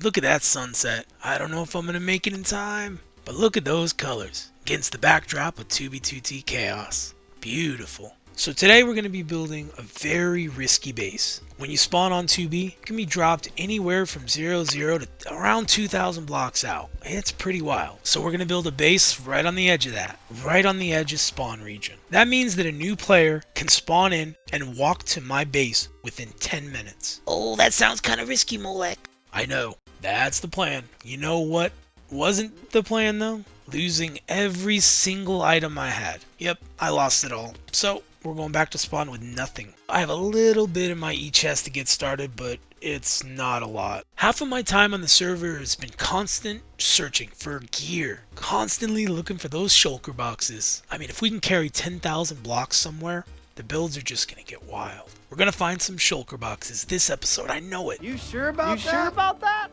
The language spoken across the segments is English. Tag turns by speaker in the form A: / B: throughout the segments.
A: Look at that sunset. I don't know if I'm gonna make it in time, but look at those colors against the backdrop of 2B2T Chaos. Beautiful. So today we're going to be building a very risky base. When you spawn on 2B, it can be dropped anywhere from 0, 0 to around 2,000 blocks out. It's pretty wild. So we're going to build a base right on the edge of that, right on the edge of spawn region. That means that a new player can spawn in and walk to my base within 10 minutes.
B: Oh, that sounds kind of risky, Molek.
A: I know, that's the plan. You know what wasn't the plan though? Losing every single item I had. Yep, I lost it all. So we're going back to spawn with nothing. I have a little bit in my e-chest to get started, but it's not a lot. Half of my time on the server has been constant searching for gear, constantly looking for those shulker boxes. I mean, if we can carry 10,000 blocks somewhere, the builds are just gonna get wild. We're gonna find some shulker boxes this episode, I know it.
C: You sure about that?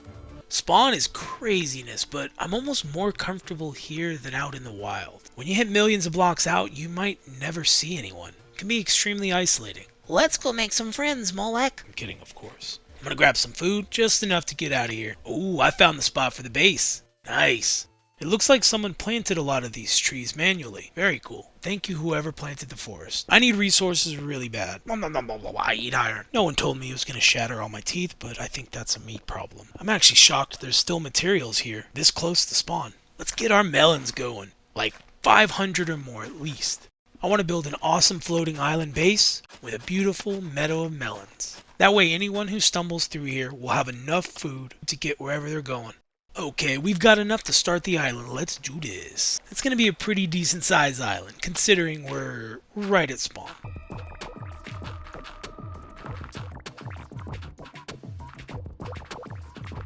A: Spawn is craziness, but I'm almost more comfortable here than out in the wild. When you hit millions of blocks out, you might never see anyone. It can be extremely isolating.
B: Let's go make some friends, Molek.
A: I'm kidding, of course. I'm gonna grab some food, just enough to get out of here. Ooh, I found the spot for the base. Nice. It looks like someone planted a lot of these trees manually. Very cool. Thank you whoever planted the forest. I need resources really bad. I eat iron. No one told me it was going to shatter all my teeth, but I think that's a meat problem. I'm actually shocked there's still materials here, this close to spawn. Let's get our melons going. Like 500 or more at least. I want to build an awesome floating island base with a beautiful meadow of melons. That way anyone who stumbles through here will have enough food to get wherever they're going. Okay, we've got enough to start the island. Let's do this. It's going to be a pretty decent sized island, considering we're right at spawn.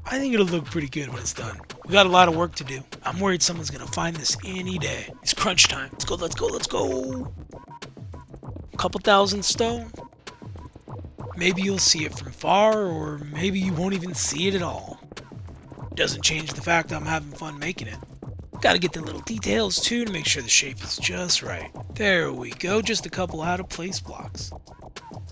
A: I think it'll look pretty good when it's done. We got a lot of work to do. I'm worried someone's going to find this any day. It's crunch time. Let's go, let's go, let's go. A couple thousand stone. Maybe you'll see it from far, or maybe you won't even see it at all. Doesn't change the fact I'm having fun making it. Gotta get the little details too to make sure the shape is just right. There we go, just a couple out of place blocks.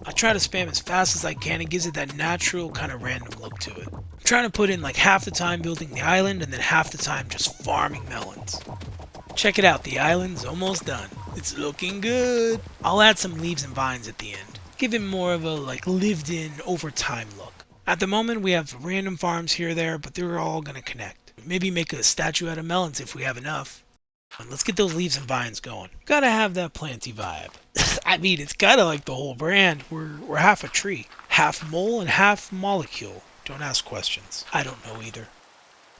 A: I try to spam as fast as I can. It gives it that natural kind of random look to it. I'm trying to put in like half the time building the island and then half the time just farming melons. Check it out, the island's almost done. It's looking good. I'll add some leaves and vines at the end. Give it more of a like lived in over time look. At the moment, we have random farms here or there, but they're all going to connect. Maybe make a statue out of melons if we have enough. And let's get those leaves and vines going. Gotta have that planty vibe. I mean, it's kind of like the whole brand. We're half a tree. Half mole and half molecule. Don't ask questions. I don't know either.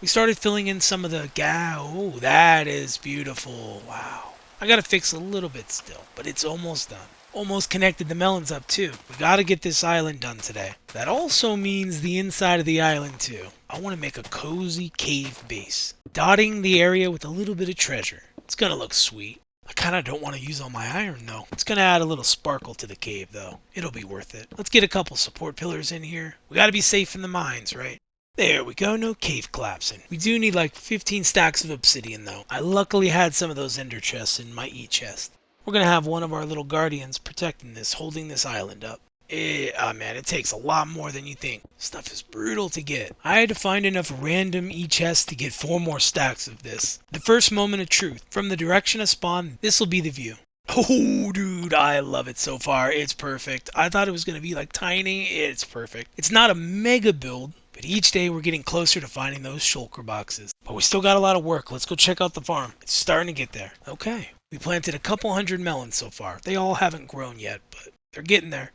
A: We started filling in some of the Oh, that is beautiful. Wow. I gotta fix a little bit still, but it's almost done. Almost connected the melons up too. We gotta get this island done today. That also means the inside of the island too. I want to make a cozy cave base, dotting the area with a little bit of treasure. It's gonna look sweet. I kinda don't want to use all my iron though. It's gonna add a little sparkle to the cave though. It'll be worth it. Let's get a couple support pillars in here. We gotta be safe in the mines, right? There we go, no cave collapsing. We do need like 15 stacks of obsidian though. I luckily had some of those ender chests in my e-chest. We're going to have one of our little guardians protecting this, holding this island up. Man, it takes a lot more than you think. Stuff is brutal to get. I had to find enough random e-chests to get 4 more stacks of this. The first moment of truth. From the direction of spawn, this will be the view. Oh, dude, I love it so far. It's perfect. I thought it was going to be like tiny. It's perfect. It's not a mega build, but each day we're getting closer to finding those shulker boxes. But we still got a lot of work. Let's go check out the farm. It's starting to get there. Okay. We planted a couple hundred melons so far. They all haven't grown yet, but they're getting there.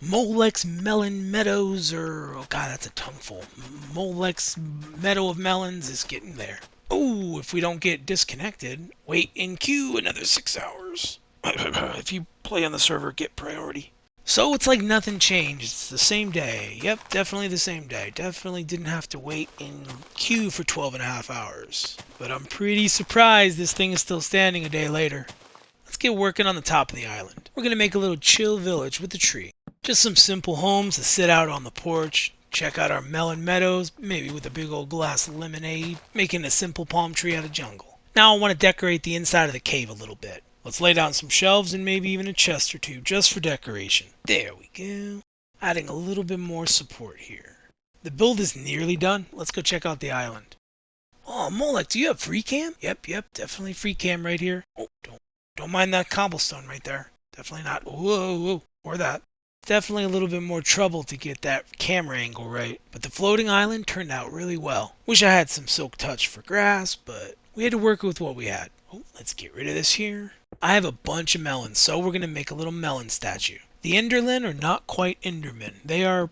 A: Molex Melon Meadows, oh god, that's a tongueful. Molex Meadow of Melons is getting there. Oh, if we don't get disconnected, wait in queue another 6 hours. If you play on the server, get priority. So it's like nothing changed. It's the same day. Yep, definitely the same day. Definitely didn't have to wait in queue for 12.5 hours. But I'm pretty surprised this thing is still standing a day later. Let's get working on the top of the island. We're going to make a little chill village with a tree. Just some simple homes to sit out on the porch, check out our melon meadows, maybe with a big old glass of lemonade, making a simple palm tree out of jungle. Now I want to decorate the inside of the cave a little bit. Let's lay down some shelves and maybe even a chest or two just for decoration. There we go. Adding a little bit more support here. The build is nearly done. Let's go check out the island. Oh, Molek, do you have free cam? Yep, definitely free cam right here. Oh, don't mind that cobblestone right there. Definitely not. Whoa, or that. Definitely a little bit more trouble to get that camera angle right, but the floating island turned out really well. Wish I had some silk touch for grass, but we had to work with what we had. Oh, let's get rid of this here. I have a bunch of melons, so we're going to make a little melon statue. The Endermen are not quite Endermen. They are,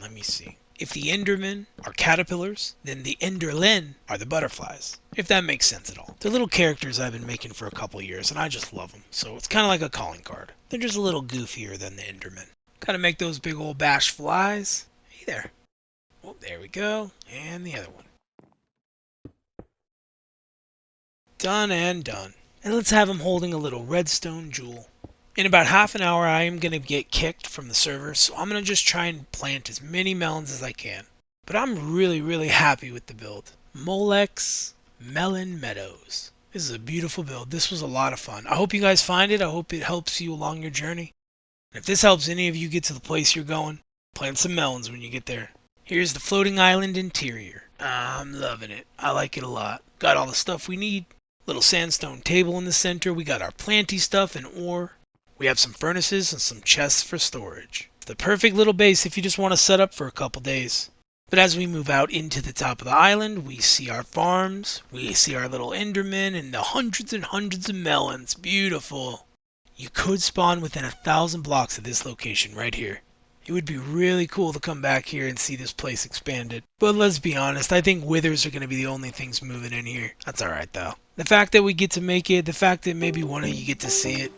A: let me see. If the Endermen are caterpillars, then the Enderlen are the butterflies. If that makes sense at all. They're little characters I've been making for a couple years, and I just love them. So it's kind of like a calling card. They're just a little goofier than the Endermen. Gotta make those big old bash flies. Hey there. Oh, there we go. And the other one. Done and done. And let's have him holding a little redstone jewel. In about half an hour, I am going to get kicked from the server, so I'm going to just try and plant as many melons as I can. But I'm really happy with the build. Molex Melon Meadows. This is a beautiful build. This was a lot of fun. I hope you guys find it. I hope it helps you along your journey. And if this helps any of you get to the place you're going, plant some melons when you get there. Here's the floating island interior. I'm loving it. I like it a lot. Got all the stuff we need. Little sandstone table in the center. We got our planty stuff and ore. We have some furnaces and some chests for storage. The perfect little base if you just want to set up for a couple days. But as we move out into the top of the island, we see our farms, we see our little endermen, and the hundreds and hundreds of melons. Beautiful. You could spawn within 1,000 blocks of this location right here. It would be really cool to come back here and see this place expanded. But let's be honest, I think withers are going to be the only things moving in here. That's alright though. The fact that we get to make it, the fact that maybe one of you get to see it,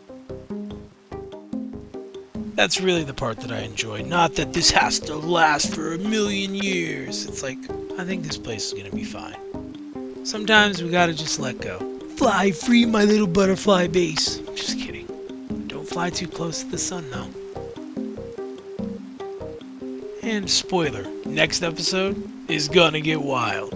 A: that's really the part that I enjoy. Not that this has to last for 1,000,000 years. It's like, I think this place is going to be fine. Sometimes we gotta just let go. Fly free, my little butterfly base. Just kidding. Don't fly too close to the sun, though. And spoiler, next episode is gonna get wild.